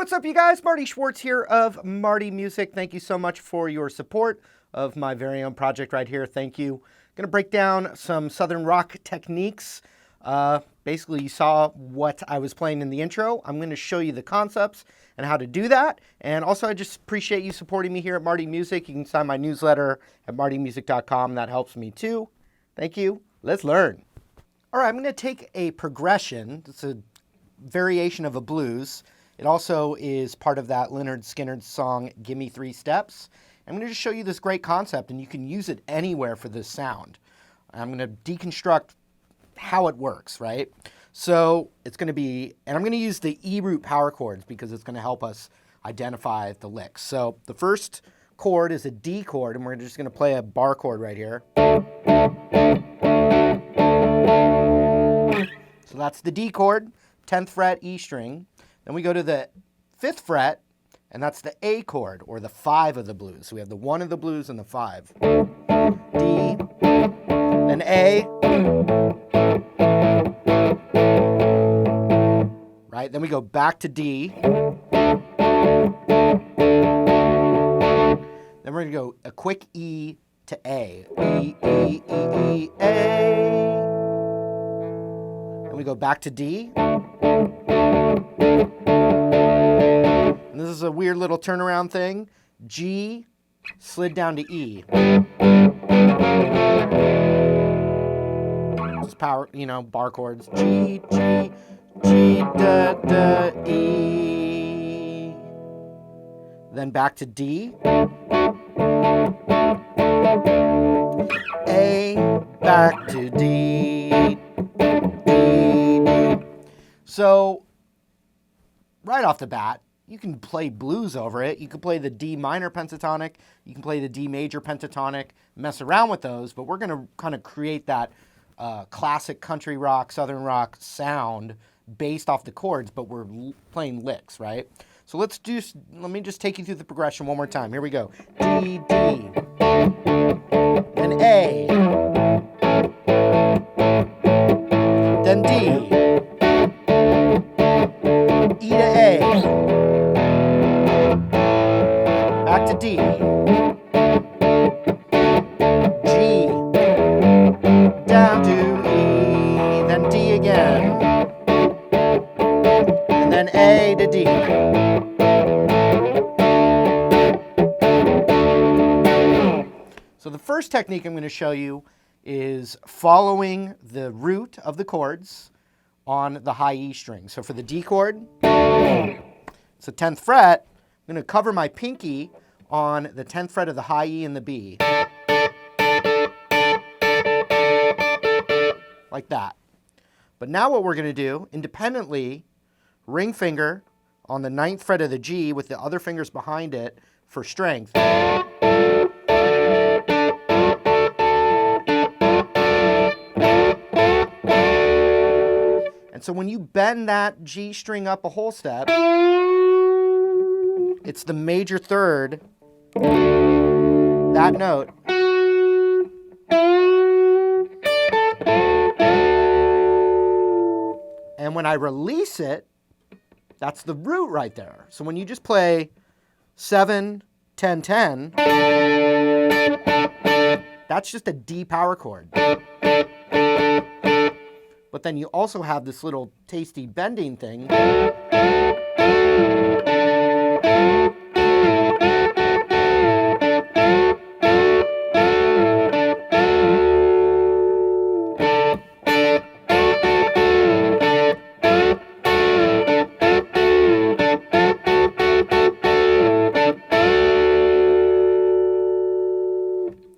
what's up, you guys? Marty Schwartz here of Marty Music. Thank you so much for your support of my very own project right here. Thank you. Going to break down some Southern rock techniques. Basically, you saw what I was playing in the intro. I'm going to show you the concepts and how to do that. And also, I just appreciate you supporting me here at Marty Music. You can sign my newsletter at martymusic.com. That helps me too. Thank you. Let's learn. All right, I'm going to take a progression. It's a variation of a blues. It also is part of that Lynyrd Skynyrd song, Gimme 3 Steps. I'm going to just show you this great concept, and you can use it anywhere for this sound. I'm going to deconstruct how it works, right? So it's going to be, and I'm going to use the E root power chords because it's going to help us identify the licks. So the first chord is a D chord, and we're just going to play a bar chord right here. So that's the D chord, 10th fret, E string. Then we go to the 5th fret, and that's the A chord, or the 5 of the blues. So we have the 1 of the blues and the 5. D, then A, right? Then we go back to D. Then we're going to go a quick E to A. E, E, E, E, A. Then we go back to D. And this is a weird little turnaround thing. G, slid down to E. Just power, bar chords. G, G, G, da, da, E. Then back to D. A, back to D. D. So, right off the bat, you can play blues over it. You can play the D minor pentatonic. You can play the D major pentatonic, mess around with those, but we're going to kind of create that classic country rock, Southern rock sound based off the chords, but we're playing licks, right? So let me just take you through the progression one more time. Here we go. D, D, then A, then D, E to A, back to D, G, down to E, then D again, and then A to D. So the first technique I'm going to show you is following the root of the chords on the high E string. So for the D chord, it's the 10th fret. I'm going to cover my pinky on the 10th fret of the high E and the B. Like that. But now what we're going to do, independently, ring finger on the 9th fret of the G with the other fingers behind it for strength. And so when you bend that G string up a whole step, it's the major third, that note. And when I release it, that's the root right there. So when you just play 7, 10, 10, that's just a D power chord. But then you also have this little tasty bending thing.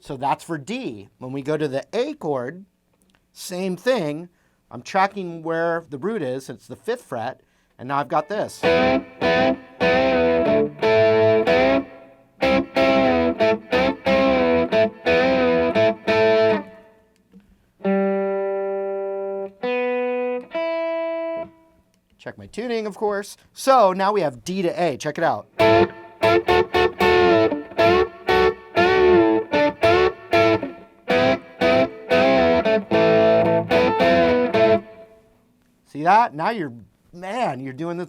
So that's for D. When we go to the A chord, same thing. I'm tracking where the root is. It's the 5th fret. And now I've got this. Check my tuning, of course. So now we have D to A. Check it out. See that? Now you're doing the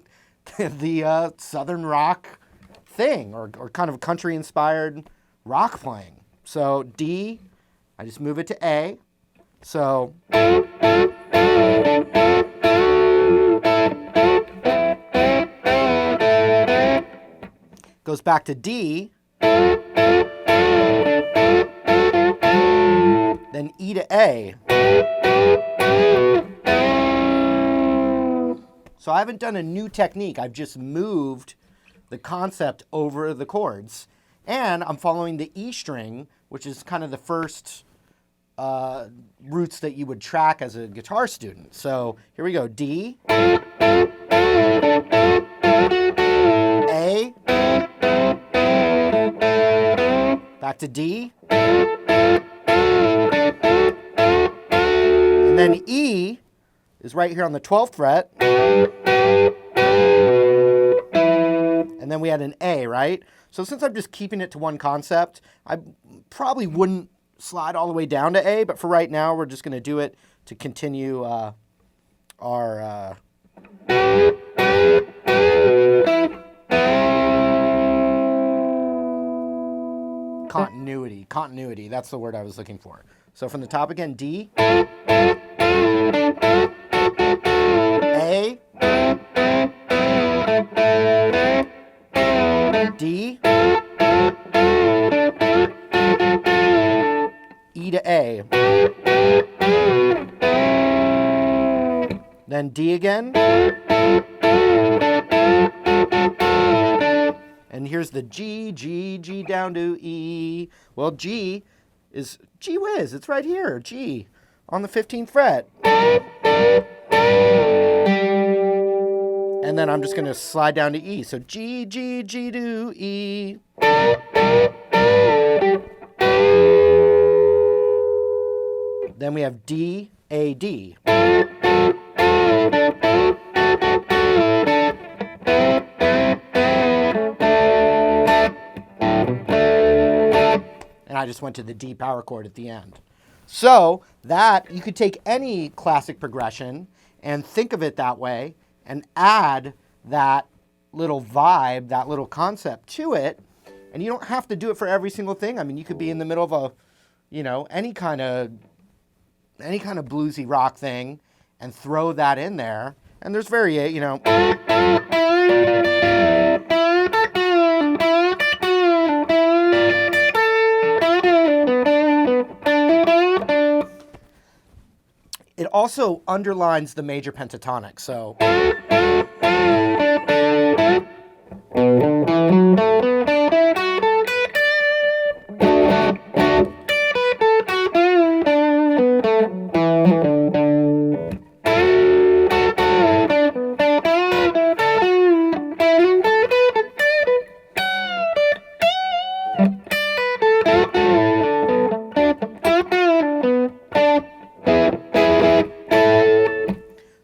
the Southern rock thing, or kind of country-inspired rock playing. So D, I just move it to A. So goes back to D, then E to A. So I haven't done a new technique. I've just moved the concept over the chords. And I'm following the E string, which is kind of the first roots that you would track as a guitar student. So here we go. D, A, back to D, and then E is right here on the 12th fret. And then we had an A, right? So since I'm just keeping it to one concept, I probably wouldn't slide all the way down to A, but for right now, we're just going to do it to continue our continuity. Continuity, that's the word I was looking for. So from the top again, D, A, D, E to A, then D again, and here's the G, G, G down to E. Well, G is, gee whiz, it's right here, G, on the 15th fret. And then I'm just going to slide down to E. So G, G, G to E. Then we have D, A, D. And I just went to the D power chord at the end. So that, you could take any classic progression and think of it that way and add that little vibe, that little concept to it. And you don't have to do it for every single thing. I mean, you could be in the middle of a, you know, any kind of bluesy rock thing and throw that in there. And there's you know. It also underlines the major pentatonic, so.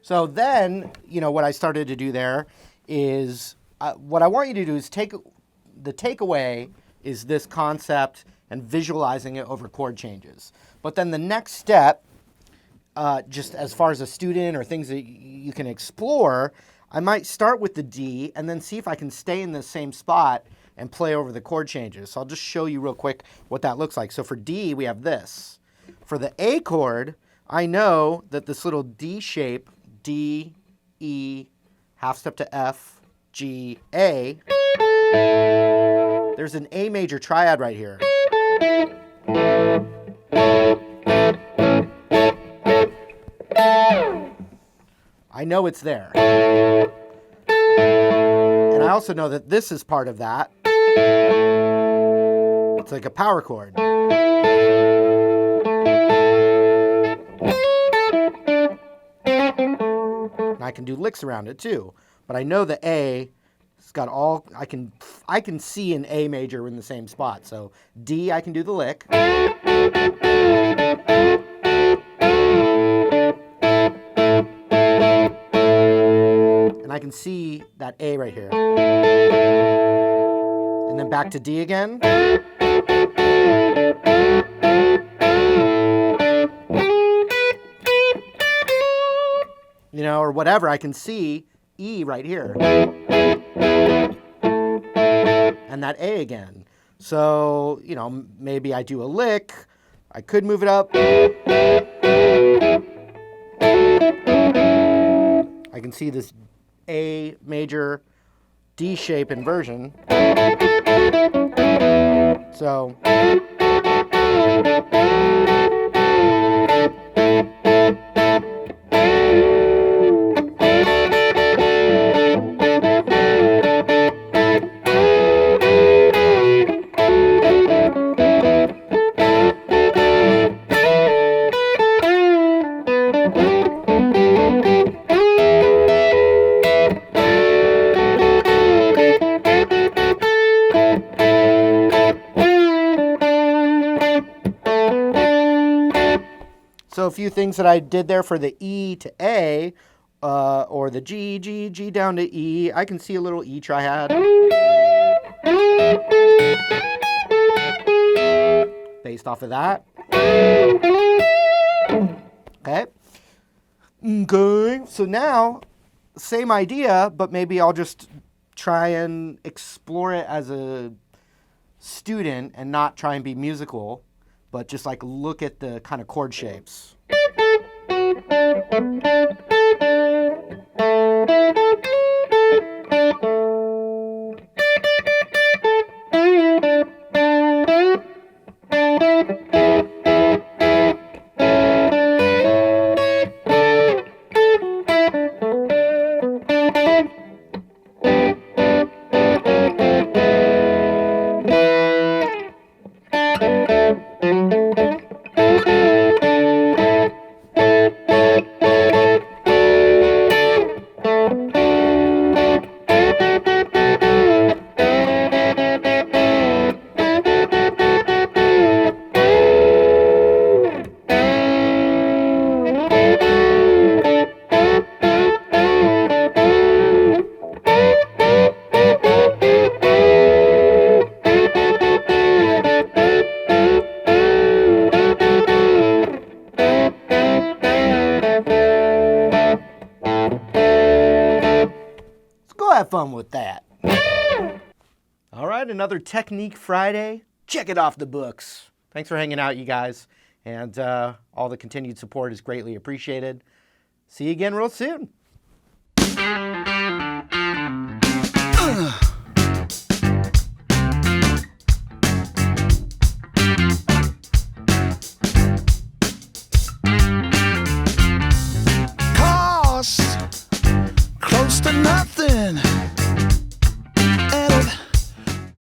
So then, you know, what I started to do there is, what I want you to do is the takeaway is this concept and visualizing it over chord changes. But then the next step, just as far as a student or things that you can explore, I might start with the D and then see if I can stay in the same spot and play over the chord changes. So I'll just show you real quick what that looks like. So for D, we have this. For the A chord, I know that this little D shape, D, E, half step to F, G, A. There's an A major triad right here. I know it's there. And I also know that this is part of that. It's like a power chord. And I can do licks around it too. But I know the A has got all, I can see an A major in the same spot. So D, I can do the lick. And I can see that A right here. And then back to D again. You know, or whatever, I can see E right here. And that A again. So, you know, maybe I do a lick. I could move it up. I can see this A major D shape inversion. So a few things that I did there for the E to A, or the G down to E. I can see a little E triad. Based off of that. Okay. Okay. So now, same idea, but maybe I'll just try and explore it as a student and not try and be musical, but just like look at the kind of chord shapes. Have fun with that. All right, another Technique Friday. Check it off the books. Thanks for hanging out, you guys. And all the continued support is greatly appreciated. See you again real soon.